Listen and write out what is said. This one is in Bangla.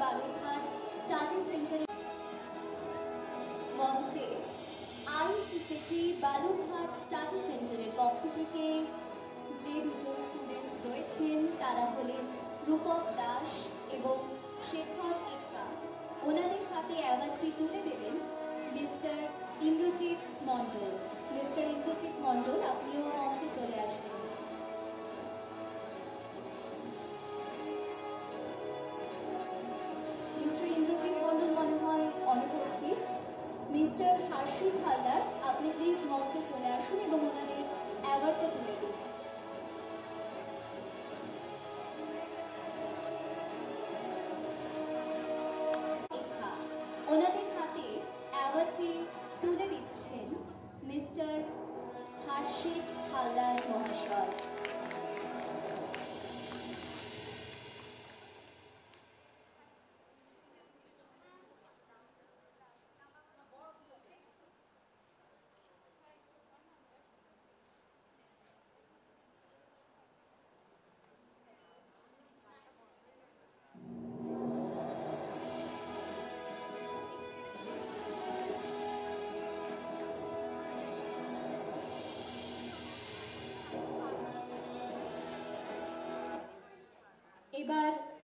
বালুরঘাট স্টাডি সেন্টারের মঞ্চে আইসিসিটি বালুরঘাট স্টাডি সেন্টারের পক্ষ থেকে যে দুজন স্টুডেন্টস রয়েছেন তারা হলেন রূপক দাস এবং শেখর ইক্কা। ওনাদের হাতে অ্যাওয়ার্ডটি তুলে দেবেন মিস্টার ইন্দ্রজিৎ মণ্ডল। মিস্টার ইন্দ্রজিৎ মণ্ডল, আপনিও মঞ্চে চলে আসবেন। মিস্টার ইন্দ্রজিৎ মণ্ডল মনে হয় অনুপস্থিত। মিস্টার হর্ষিত হালদার, আপনি প্লিজ মঞ্চে চলে আসুন এবং ওনাদের অ্যাওয়ার্ডটা তুলে দিন। ওনাদের হাতে অ্যাওয়ার্ডটি তুলে দিচ্ছেন মিস্টার হর্ষিত হালদার মহাশয়। এবার